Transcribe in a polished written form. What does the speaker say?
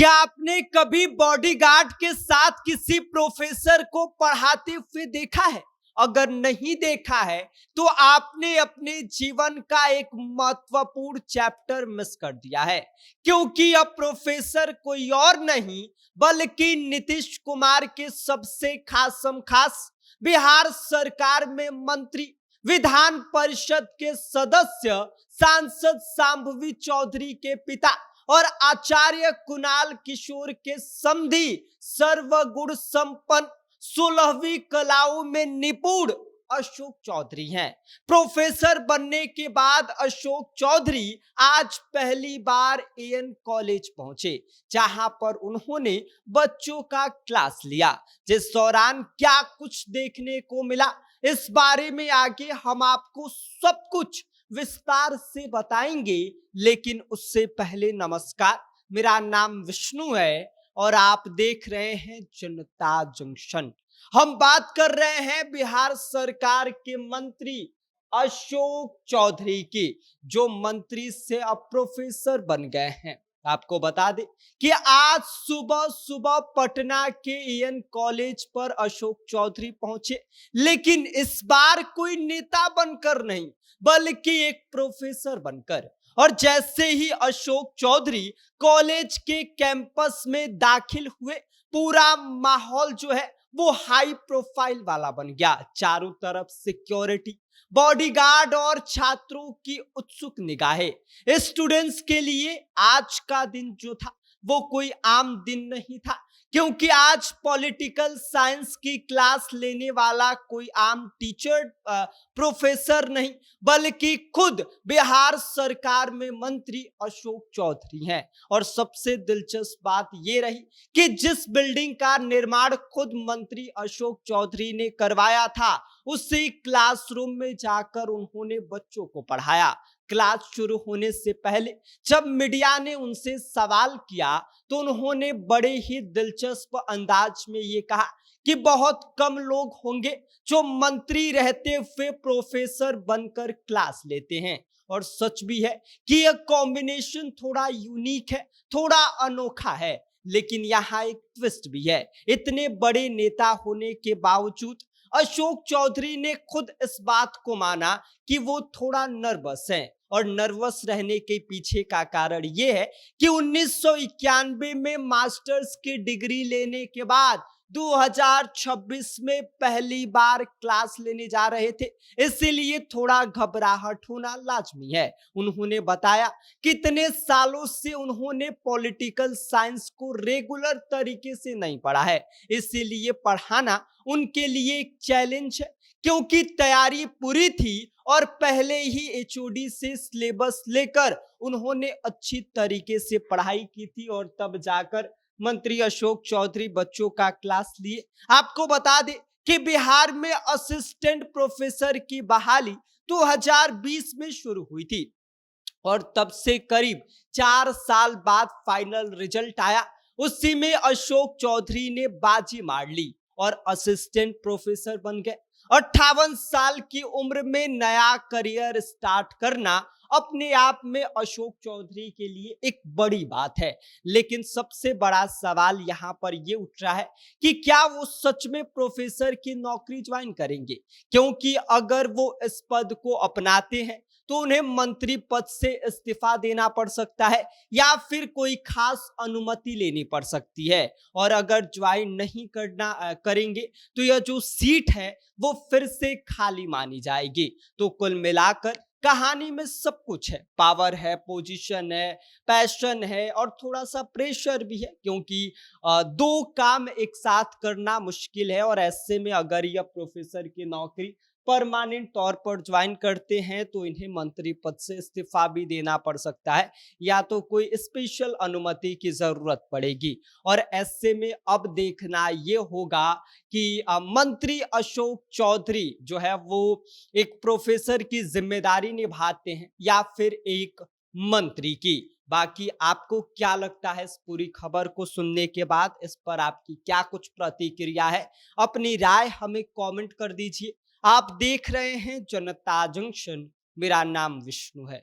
क्या आपने कभी बॉडीगार्ड के साथ किसी प्रोफेसर को पढ़ाते हुए देखा है? अगर नहीं देखा है तो आपने अपने जीवन का एक महत्वपूर्ण चैप्टर मिस कर दिया है, क्योंकि अब प्रोफेसर कोई और नहीं बल्कि नीतीश कुमार के सबसे खासम खास, बिहार सरकार में मंत्री, विधान परिषद के सदस्य, सांसद शांभवी चौधरी के पिता और आचार्य कुणाल किशोर के समधी, सर्वगुण संपन्न, 16वीं कलाओं में निपुण अशोक चौधरी हैं। प्रोफेसर बनने के बाद अशोक चौधरी आज पहली बार एएन कॉलेज पहुंचे, जहां पर उन्होंने बच्चों का क्लास लिया। जिस दौरान क्या कुछ देखने को मिला, इस बारे में आगे हम आपको सब कुछ विस्तार से बताएंगे। लेकिन उससे पहले नमस्कार, मेरा नाम विष्णु है और आप देख रहे हैं जनता जंक्शन। हम बात कर रहे हैं बिहार सरकार के मंत्री अशोक चौधरी की, जो मंत्री से अब प्रोफेसर बन गए हैं। आपको बता दें कि आज सुबह सुबह पटना के एएन कॉलेज पर अशोक चौधरी पहुंचे, लेकिन इस बार कोई नेता बनकर नहीं बल्कि एक प्रोफेसर बनकर। और जैसे ही अशोक चौधरी कॉलेज के कैंपस में दाखिल हुए, पूरा माहौल जो है वो हाई प्रोफाइल वाला बन गया। चारों तरफ सिक्योरिटी, बॉडीगार्ड और छात्रों की उत्सुक निगाहें। स्टूडेंट्स के लिए आज का दिन जो था वो कोई आम दिन नहीं था, क्योंकि आज पॉलिटिकल साइंस की क्लास लेने वाला कोई आम टीचर प्रोफेसर नहीं बल्कि खुद बिहार सरकार में मंत्री अशोक चौधरी हैं। और सबसे दिलचस्प बात यह रही कि जिस बिल्डिंग का निर्माण खुद मंत्री अशोक चौधरी ने करवाया था, उसी क्लासरूम में जाकर उन्होंने बच्चों को पढ़ाया। क्लास शुरू होने से पहले जब मीडिया ने उनसे सवाल किया तो उन्होंने बड़े ही दिलचस्प अंदाज में ये कहा कि बहुत कम लोग होंगे जो मंत्री रहते हुए प्रोफेसर बनकर क्लास लेते हैं। और सच भी है कि यह कॉम्बिनेशन थोड़ा यूनिक है, थोड़ा अनोखा है। लेकिन यहाँ एक ट्विस्ट भी है। इतने बड़े नेता होने के बावजूद अशोक चौधरी ने खुद इस बात को माना कि वो थोड़ा नर्वस हैं। और नर्वस रहने के पीछे का कारण यह है कि 1991 में मास्टर्स की डिग्री लेने के बाद 2026 में पहली बार क्लास लेने जा रहे थे, इसीलिए थोड़ा घबराहट होना लाजमी है। उन्होंने बताया कि इतने सालों से उन्होंने पॉलिटिकल साइंस को रेगुलर तरीके से नहीं पढ़ा है, इसीलिए पढ़ाना उनके लिए एक चैलेंज है। क्योंकि तैयारी पूरी थी और पहले ही एचओडी से सिलेबस लेकर उन्होंने अच्छी तरीके से पढ़ाई की थी और तब जाकर मंत्री अशोक चौधरी बच्चों का क्लास लिए। आपको बता दें कि बिहार में असिस्टेंट प्रोफेसर की बहाली 2020 में शुरू हुई थी और तब से करीब 4 साल बाद फाइनल रिजल्ट आया। उसी में अशोक चौधरी ने बाजी मार ली और असिस्टेंट प्रोफेसर बन गए। 58 साल की उम्र में नया करियर स्टार्ट करना अपने आप में अशोक चौधरी के लिए एक बड़ी बात है। लेकिन सबसे बड़ा सवाल यहाँ पर यह उठ रहा है कि क्या वो सच में प्रोफेसर की नौकरी ज्वाइन करेंगे, क्योंकि अगर वो इस पद को अपनाते हैं तो उन्हें मंत्री पद से इस्तीफा देना पड़ सकता है या फिर कोई खास अनुमति लेनी पड़ सकती है। और अगर ज्वाइन नहीं करेंगे तो यह जो सीट है वो फिर से खाली मानी जाएगी। तो कुल मिलाकर कहानी में सब कुछ है, पावर है, पोजीशन है, पैशन है और थोड़ा सा प्रेशर भी है, क्योंकि दो काम एक साथ करना मुश्किल है। और ऐसे में अगर यह प्रोफेसर की नौकरी परमानेंट तौर पर ज्वाइन करते हैं तो इन्हें मंत्री पद से इस्तीफा भी देना पड़ सकता है या तो कोई स्पेशल अनुमति की जरूरत पड़ेगी। और ऐसे में अब देखना ये होगा कि मंत्री अशोक चौधरी जो है वो एक प्रोफेसर की जिम्मेदारी निभाते हैं या फिर एक मंत्री की। बाकी आपको क्या लगता है इस पूरी खबर को सुनने के बाद? इस पर आपकी क्या कुछ प्रतिक्रिया है? अपनी राय हमें कमेंट कर दीजिए। आप देख रहे हैं जनता जंक्शन, मेरा नाम विष्णु है।